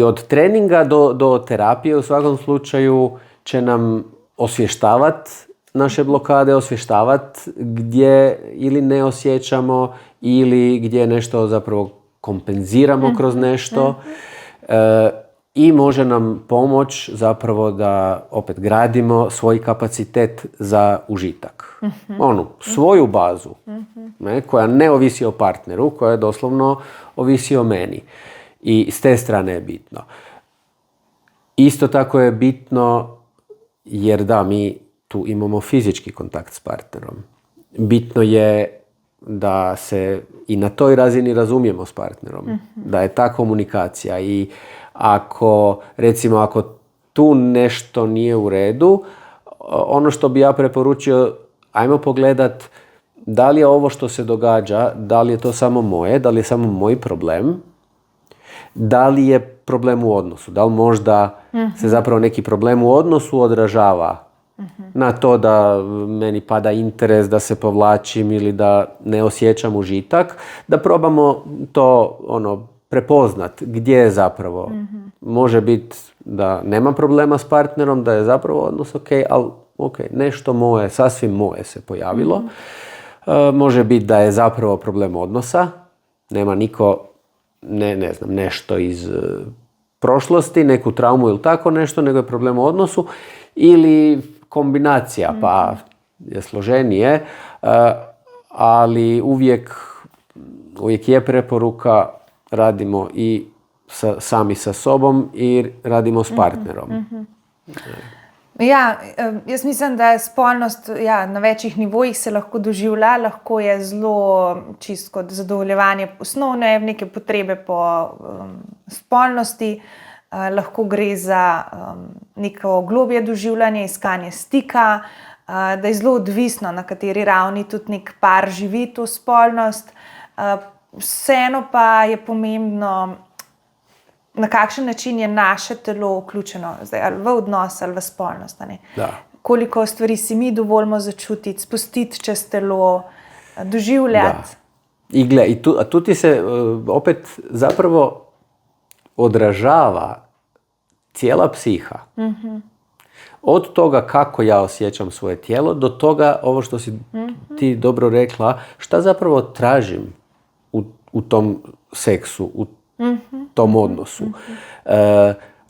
od treninga do terapije u svakom slučaju će nam osvještavati naše blokade, osvještavati gdje ili ne osjećamo ili gdje nešto zapravo kompenziramo kroz nešto. I može nam pomoć zapravo da opet gradimo svoj kapacitet za užitak. Svoju bazu, ne, koja ne ovisi o partneru, koja doslovno ovisi o meni. I s te strane je bitno. Isto tako je bitno jer mi tu imamo fizički kontakt s partnerom. Bitno je da se i na toj razini razumijemo s partnerom. Da je ta komunikacija i ako tu nešto nije u redu, ono što bi ja preporučio, ajmo pogledat da li je ovo što se događa, da li je to samo moje, da li je samo moj problem, da li je problem u odnosu, da li možda se zapravo neki problem u odnosu odražava na to da meni pada interes, da se povlačim ili da ne osjećam užitak, da probamo to prepoznat gdje je zapravo. Može biti da nema problema s partnerom, da je zapravo odnos ali nešto moje, sasvim moje se pojavilo. Može biti da je zapravo problem odnosa, nema niko, ne znam, nešto iz prošlosti, neku traumu ili tako nešto, nego je problem u odnosu ili kombinacija, pa je složenije, ali uvijek je preporuka radimo i sami sa sobom i radimo s partnerom. Ja, jaz mislim, da je spolnost na večjih nivojih se lahko doživlja, lahko je zelo čisto kot zadovoljevanje osnovne neke potrebe po spolnosti, lahko gre za neko globje doživljanje, iskanje stika, da je zelo odvisno, na kateri ravni tudi nek par živi to spolnost. Vseeno pa je pomembno, na kakšen način je naše telo vključeno, zdaj, ali v odnos ali v spolnost. Koliko stvari si mi dovolimo začutiti, spustiti čez telo, doživljati. I gle, tu ti se opet zapravo odražava cijela psiha. Od toga kako ja osjećam svoje tijelo do toga, ovo što si ti dobro rekla, šta zapravo tražim u tom seksu, u tom odnosu.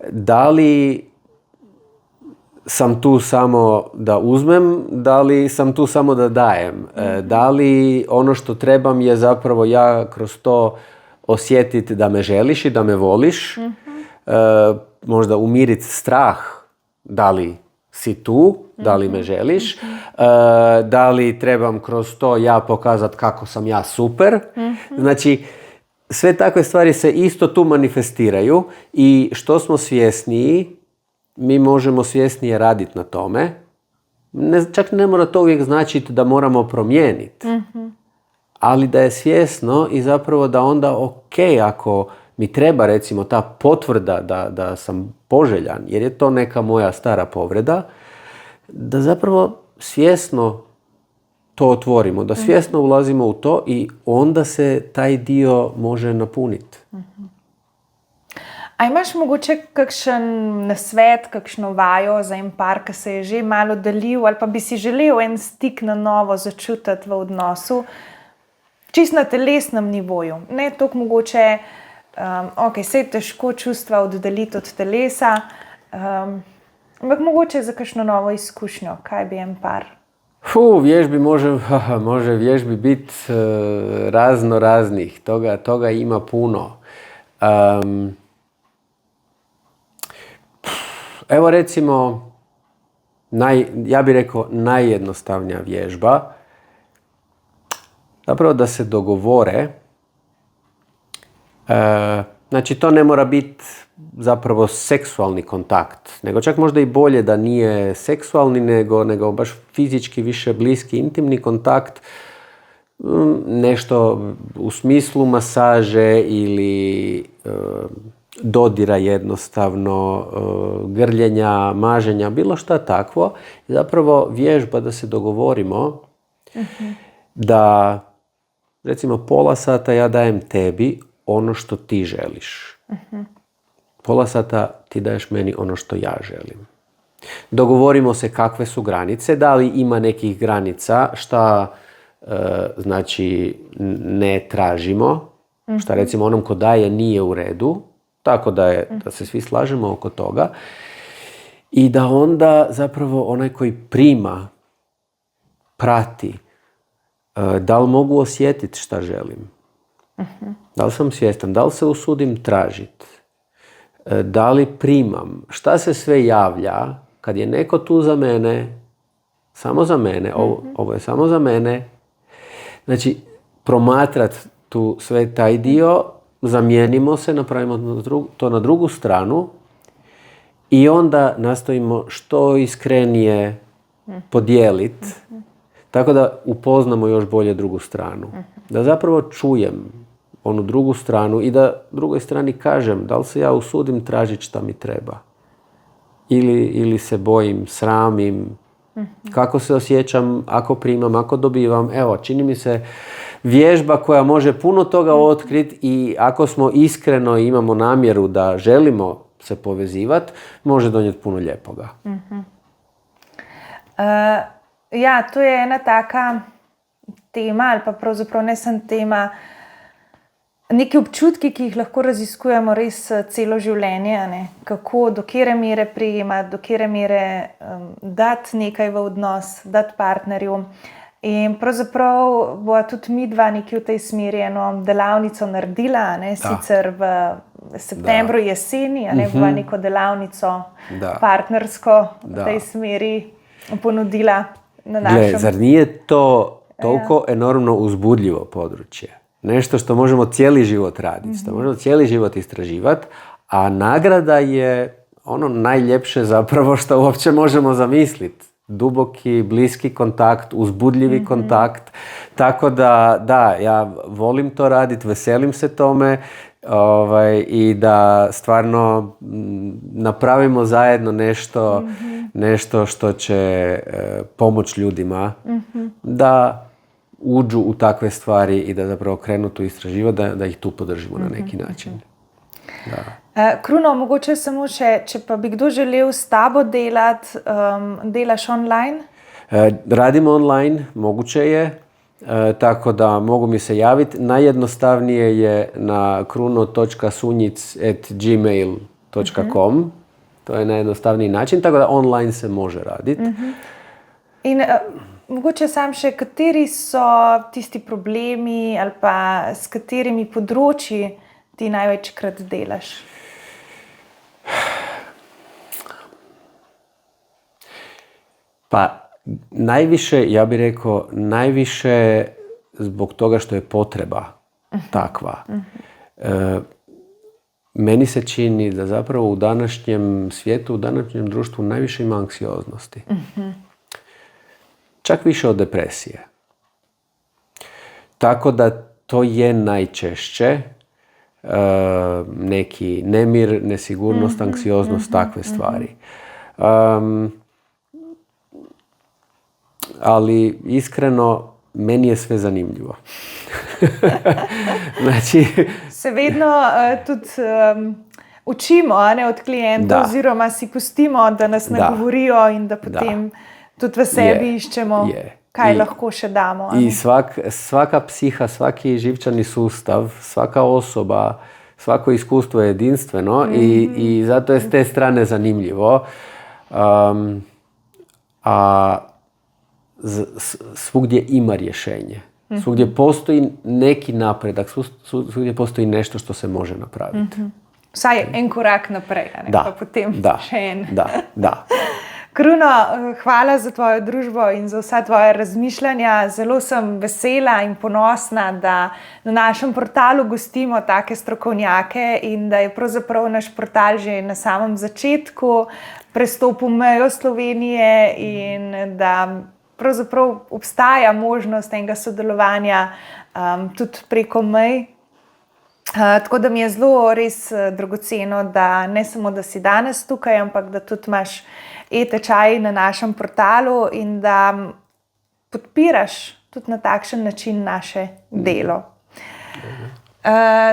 Da li sam tu samo da uzmem, da li sam tu samo da dajem, da li ono što trebam je zapravo ja kroz to osjetiti da me želiš i da me voliš, možda umiriti strah, da li si tu, da li me želiš, da li trebam kroz to ja pokazati kako sam ja super. Znači, sve takve stvari se isto tu manifestiraju i što smo svjesniji, mi možemo svjesnije raditi na tome. Čak ne mora to uvijek značiti da moramo promijeniti. Ali da je svjesno i zapravo da onda ako mi treba recimo ta potvrda da sam poželjan, jer je to neka moja stara povreda, da zapravo svjesno to otvorimo, da svjesno ulazimo u to i onda se taj dio može napuniti. A imaš mogoče kakšen nasvet, kakšno vajo za en par, ki se je že malo delil, ali pa bi si želel en stik na novo začutiti v odnosu, čisto na telesnem nivoju? Ne toliko mogoče, se je težko čustva oddeliti od telesa, ampak mogoče za kakšno novo izkušnjo, kaj bi en par? Vježbi može vježbi biti razno raznih, toga ima puno. Evo recimo, ja bih rekao najjednostavnija vježba, zapravo da se dogovore, znači to ne mora biti zapravo seksualni kontakt, nego čak možda i bolje da nije seksualni, nego baš fizički više bliski, intimni kontakt, nešto u smislu masaže ili dodira jednostavno, grljenja, maženja, bilo šta takvo. Zapravo vježba da se dogovorimo da recimo pola sata ja dajem tebi ono što ti želiš. Pola sata ti daješ meni ono što ja želim. Dogovorimo se kakve su granice, da li ima nekih granica, šta znači ne tražimo, šta recimo onom ko daje nije u redu, tako da se svi slažemo oko toga. I da onda zapravo onaj koji prima, prati, da li mogu osjetiti šta želim. Da li sam svjestan, da li se usudim tražiti, da li primam, šta se sve javlja kad je neko tu za mene, samo za mene, ovo je samo za mene. Znači, promatrat tu sve taj dio, zamijenimo se, napravimo to na drugu stranu i onda nastojimo što iskrenije podijeliti, tako da upoznamo još bolje drugu stranu. Da zapravo čujem onu drugu stranu i da drugoj strani kažem da li se ja usudim tražiti šta mi treba. Ili se bojim, sramim, kako se osjećam, ako primam, ako dobivam. Evo, čini mi se vježba koja može puno toga otkriti i ako smo iskreno i imamo namjeru da želimo se povezivati, može donijeti puno lijepoga. To je ena taka tema, ali pa pravzaprav ne samo tema, neki občutki, ki jih lahko raziskujemo res celo življenje, ne? Kako, do kere mere prijemati, do kere mere dati nekaj v odnos, dati partnerju. In pravzaprav bo tudi midva nekaj v tej smeri eno delavnico naredila, ne? Sicer v septembru, jeseni, a ne bova neko delavnico partnersko v tej smeri ponudila na našem. Gle, zar nije to toliko enormno uzbudljivo područje? Nešto što možemo cijeli život raditi, što možemo cijeli život istraživati, a nagrada je ono najljepše zapravo što uopće možemo zamisliti. Duboki, bliski kontakt, uzbudljivi kontakt. Tako da, ja volim to raditi, veselim se tome i da stvarno napravimo zajedno nešto što će pomoći ljudima da uđu u takve stvari i da zapravo krenu tu istraživati, da ih tu podržimo na neki način. Da. Kruno, mogoče samo še, če pa bi kdo želel s tabo delati, delaš online? Radimo online, moguće je, tako da mogu mi se javiti. Najjednostavnije je na kruno.sunjic@gmail.com. To je najjednostavniji način, tako da online se može raditi. In mogoče sam še, kateri so tisti problemi ali pa s katerimi področji ti največkrat delaš? Pa najviše, ja bih rekao, najviše zbog toga što je potreba takva. Meni se čini da zapravo u današnjem svijetu, u današnjem društvu najviše ima anksioznosti. Čak više od depresije. Tako da to je najčešće neki nemir, nesigurnost, anksioznost, takve stvari. Ali iskreno, meni je sve zanimljivo. Znači, se vedno tudi učimo, a ne, od klijentov, oziroma si pustimo, da nas nagovorijo in da potem tudi v sebi iščemo, kaj lahko še damo. I svaka psiha, svaki živčani sustav, svaka osoba, svako iskustvo je jedinstveno i zato je s te strane zanimljivo. A svugdje ima rješenje. Svugdje postoji neki napredak, svugdje postoji nešto što se može napraviti. Vsaj en korak naprej, a ne? Pa potem še en. Da. Kruno, hvala za tvojo družbo in za vsa tvoja razmišljanja. Zelo sem vesela in ponosna, da na našem portalu gostimo take strokovnjake in da je pravzaprav naš portal že na samem začetku prestopil mejo Slovenije in da pravzaprav obstaja možnost enega sodelovanja tudi preko mej. Tako da mi je zelo res dragoceno, da ne samo, da si danes tukaj, ampak da tudi imaš e-tečaj na našem portalu in da podpiraš tudi na takšen način naše delo.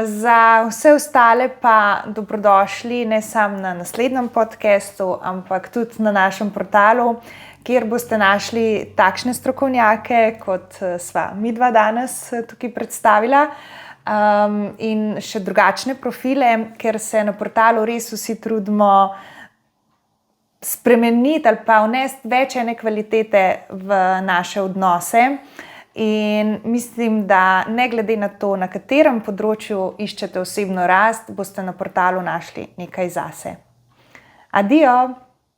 Za vse ostale pa dobrodošli ne samo na naslednjem podcastu, ampak tudi na našem portalu, kjer boste našli takšne strokovnjake, kot sva midva danes tukaj predstavila, in še drugačne profile, ker se na portalu res vsi trudimo spremeniti ali pa vnesti več ene kvalitete v naše odnose. In mislim, da ne glede na to, na katerem področju iščete osebno rast, boste na portalu našli nekaj zase. Adijo!